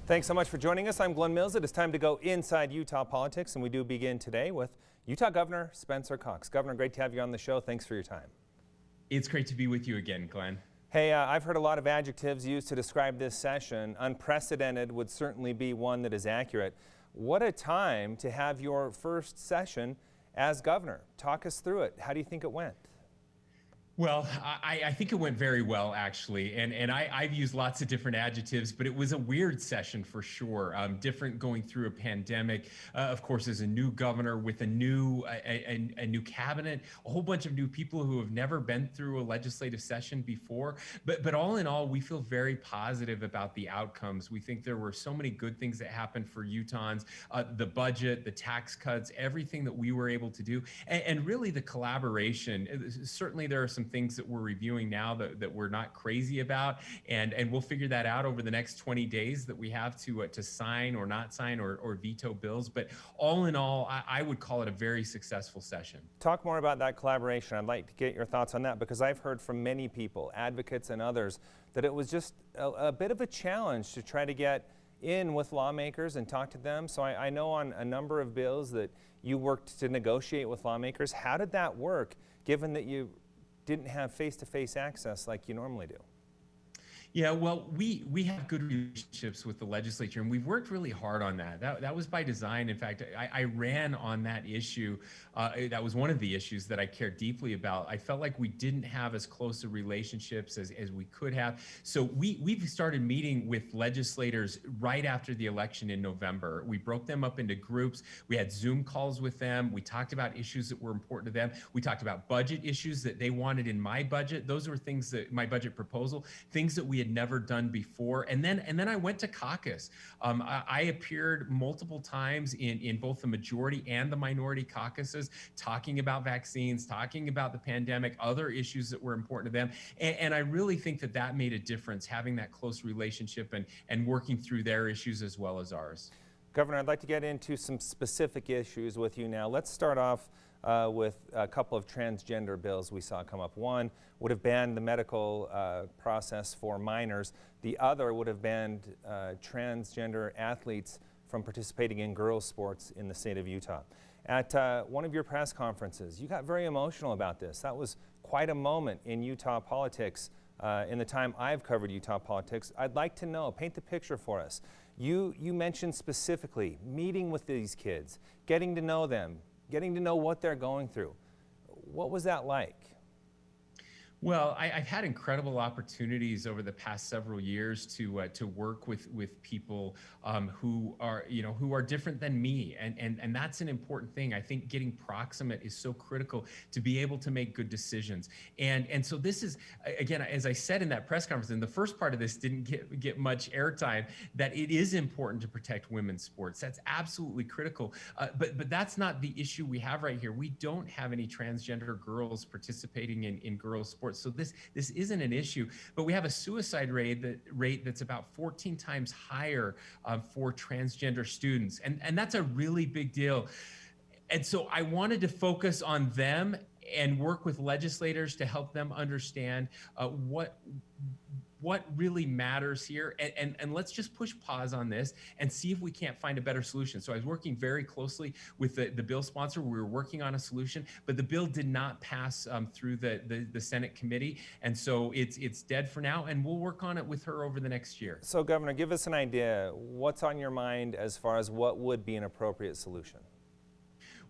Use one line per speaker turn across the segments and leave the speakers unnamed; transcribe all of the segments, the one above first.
Thanks so much for joining us. I'm Glenn Mills. It is time to go inside Utah politics, and we do begin today with Utah Governor Spencer Cox. Governor, great to have you on the show. Thanks for your time.
It's great to be with you again, Glenn.
Hey, I've heard a lot of adjectives used to describe this session. Unprecedented would certainly be one that is accurate. What a time to have your first session as governor. Talk us through it. How do you think it went?
Well, I think it went very well, actually, and I've used lots of different adjectives, but it was a weird session for sure. Different going through a pandemic, of course, as a new governor with a new cabinet, a whole bunch of new people who have never been through a legislative session before. But all in all, we feel very positive about the outcomes. We think there were so many good things that happened for Utahns, the budget, the tax cuts, everything that we were able to do, and really the collaboration. Certainly, there are some things that we're reviewing now that we're not crazy about, and we'll figure that out over the next 20 days that we have to sign or not sign or veto bills. But all in all, I would call it a very successful session.
Talk more about that collaboration. I'd like to get your thoughts on that, because I've heard from many people, advocates and others, that it was just a bit of a challenge to try to get in with lawmakers and talk to them. So I know on a number of bills that you worked to negotiate with lawmakers. How did that work, given that you didn't have face-to-face access like you normally do?
Yeah, well, we have good relationships with the legislature, and we've worked really hard on that. That was by design. In fact, I ran on that issue. That was one of the issues that I cared deeply about. I felt like we didn't have as close of relationships as we could have. So we've started meeting with legislators right after the election in November. We broke them up into groups. We had Zoom calls with them. We talked about issues that were important to them. We talked about budget issues that they wanted in my budget. Those were things that my budget proposal, things that we had never done before. And then I went to caucus. I appeared multiple times in both the majority and the minority caucuses, talking about vaccines, talking about the pandemic, other issues that were important to them. And I really think that made a difference, having that close relationship and working through their issues as well as ours.
Governor, I'd like to get into some specific issues with you now. Let's start off with a couple of transgender bills we saw come up. One would have banned the medical process for minors. The other would have banned transgender athletes from participating in girls' sports in the state of Utah. At one of your press conferences, you got very emotional about this. That was quite a moment in Utah politics in the time I've covered Utah politics. I'd like to know, paint the picture for us. You mentioned specifically meeting with these kids, getting to know them, getting to know what they're going through. What was that like?
Well, I've had incredible opportunities over the past several years to work with people who are different than me, and that's an important thing. I think getting proximate is so critical to be able to make good decisions. And so this is, again, as I said in that press conference, and the first part of this didn't get much airtime, that it is important to protect women's sports. That's absolutely critical. But that's not the issue we have right here. We don't have any transgender girls participating in girls' sports. So this isn't an issue, but we have a suicide rate that's about 14 times higher for transgender students. And that's a really big deal. And so I wanted to focus on them and work with legislators to help them understand what really matters here, and let's just push pause on this and see if we can't find a better solution. So I was working very closely with the bill sponsor. We were working on a solution, but the bill did not pass through the Senate committee, and so it's dead for now, and we'll work on it with her over the next year.
So Governor, give us an idea. What's on your mind as far as what would be an appropriate solution?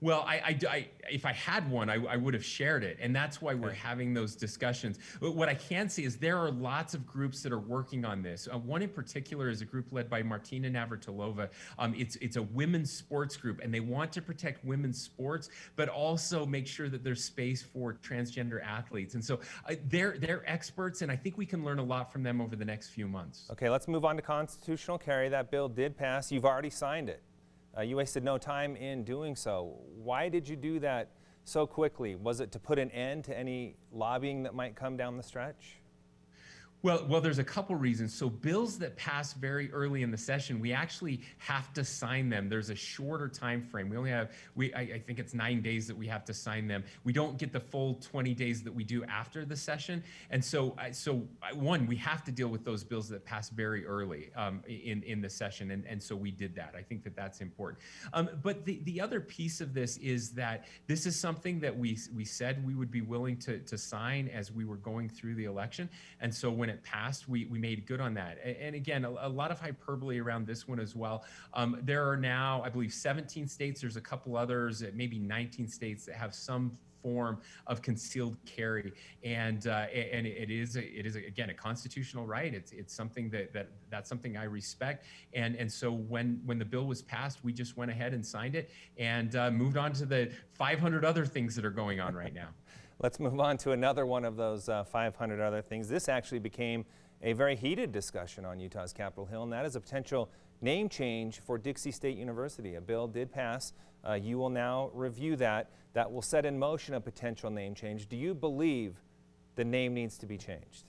Well, if I had one, I would have shared it, and that's why we're having those discussions. But what I can see is there are lots of groups that are working on this. One in particular is a group led by Martina Navratilova. It's a women's sports group, and they want to protect women's sports, but also make sure that there's space for transgender athletes. And so they're experts, and I think we can learn a lot from them over the next few months.
Okay, let's move on to constitutional carry. That bill did pass. You've already signed it. You wasted no time in doing so. Why did you do that so quickly? Was it to put an end to any lobbying that might come down the stretch?
Well, there's a couple reasons. So bills that pass very early in the session, we actually have to sign them. There's a shorter time frame. We only have I think it's 9 days that we have to sign them. We don't get the full 20 days that we do after the session. And one, we have to deal with those bills that pass very early in the session, and so we did that. I think that that's important. But the other piece of this is that this is something that we said we would be willing to sign as we were going through the election, and so when it passed, we made good on that. And again, a lot of hyperbole around this one as well. There are now, I believe, 17 states. There's a couple others, maybe 19 states that have some form of concealed carry, and it is again a constitutional right. It's something that's something I respect, and so when the bill was passed, we just went ahead and signed it and moved on to the 500 other things that are going on right now.
Let's move on to another one of those 500 other things. This actually became a very heated discussion on Utah's Capitol Hill, and that is a potential name change for Dixie State University. A bill did pass. You will now review that. That will set in motion a potential name change. Do you believe the name needs to be changed?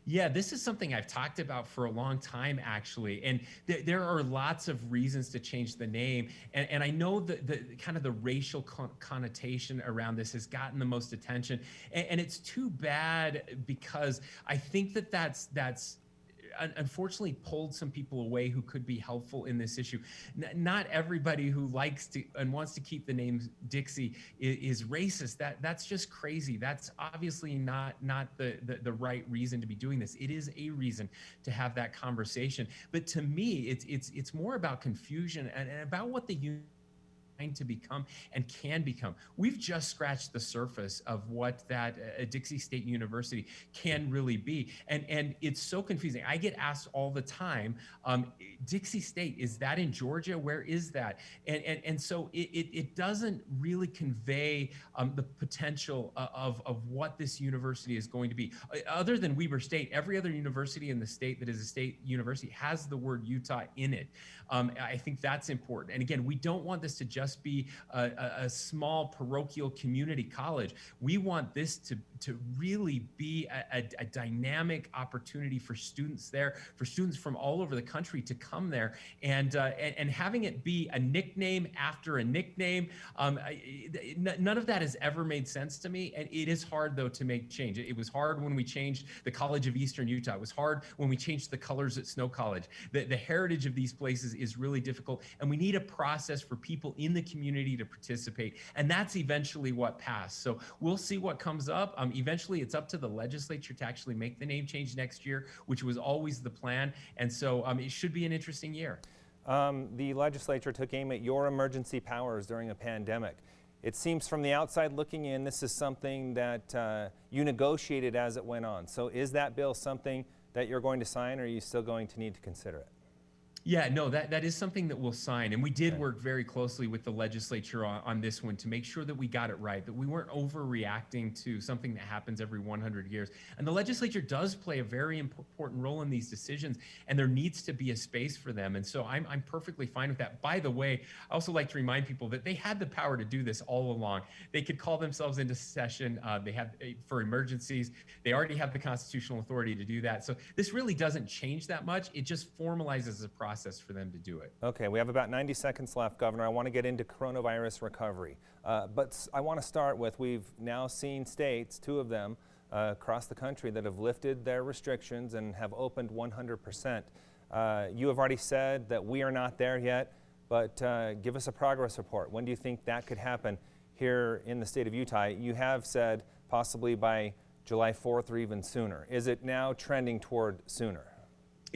Yeah, this is something I've talked about for a long time, actually. And there are lots of reasons to change the name. And I know that the kind of the racial connotation around this has gotten the most attention. And it's too bad, because I think that that's unfortunately pulled some people away who could be helpful in this issue. Not everybody who likes to and wants to keep the name Dixie is racist. That's just crazy. That's obviously not the right reason to be doing this. It is a reason to have that conversation. But to me, it's more about confusion and about what the to become and can become. We've just scratched the surface of what that Dixie State University can really be, and it's so confusing. I get asked all the time, Dixie State, is that in Georgia? Where is that? And so it doesn't really convey the potential of what this university is going to be. Other than Weber State, every other university in the state that is a state university has the word Utah in it. I think that's important. And again, we don't want this to just be a small parochial community college. We want this to really be a dynamic opportunity for students there, for students from all over the country to come there, and having it be a nickname after a nickname. None of that has ever made sense to me, and it is hard though to make change. It was hard when we changed the College of Eastern Utah. It was hard when we changed the colors at Snow College. The heritage of these places is really difficult, and we need a process for people in the community to participate, and that's eventually what passed. So we'll see what comes up. Eventually, it's up to the legislature to actually make the name change next year, which was always the plan, and so it should be an interesting year.
The legislature took aim at your emergency powers during a pandemic. It seems from the outside looking in, this is something that you negotiated as it went on. So is that bill something that you're going to sign, or are you still going to need to consider it?
Yeah, no, that is something that we'll sign. And we did work very closely with the legislature on this one to make sure that we got it right, that we weren't overreacting to something that happens every 100 years. And the legislature does play a very important role in these decisions, and there needs to be a space for them. And so I'm perfectly fine with that. By the way, I also like to remind people that they had the power to do this all along. They could call themselves into session. They have for emergencies. They already have the constitutional authority to do that. So this really doesn't change that much. It just formalizes the process for them to do it.
Okay, we have about 90 seconds left, Governor. I want to get into coronavirus recovery, but I want to start with, we've now seen states, 2 of them across the country, that have lifted their restrictions and have opened 100%. You have already said that we are not there yet, but give us a progress report. When do you think that could happen here in the state of Utah? You have said possibly by July 4th or even sooner. Is it now trending toward sooner?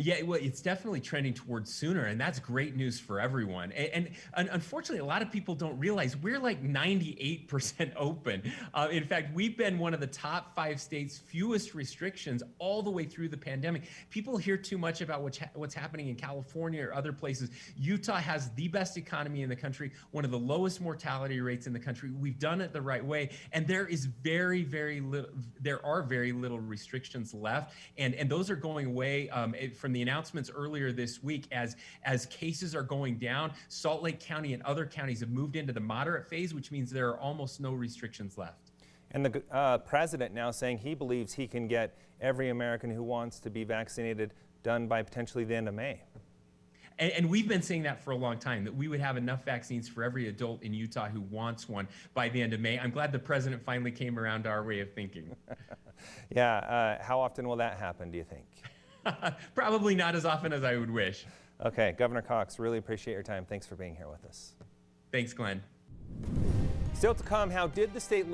Yeah, well, it's definitely trending towards sooner, and that's great news for everyone. And unfortunately, a lot of people don't realize we're like 98% open. In fact, we've been one of the top 5 states, fewest restrictions all the way through the pandemic. People hear too much about what's happening in California or other places. Utah has the best economy in the country, one of the lowest mortality rates in the country. We've done it the right way, and there is very, very little. There are very little restrictions left, and those are going away from the announcements earlier this week. As cases are going down, Salt Lake County and other counties have moved into the moderate phase, which means there are almost no restrictions left.
And the president now saying he believes he can get every American who wants to be vaccinated done by potentially the end of May.
And we've been saying that for a long time, that we would have enough vaccines for every adult in Utah who wants one by the end of May. I'm glad the president finally came around to our way of thinking.
Yeah, how often will that happen, do you think?
Probably not as often as I would wish.
Okay, Governor Cox, really appreciate your time. Thanks for being here with us.
Thanks, Glenn.
Still to come, how did the state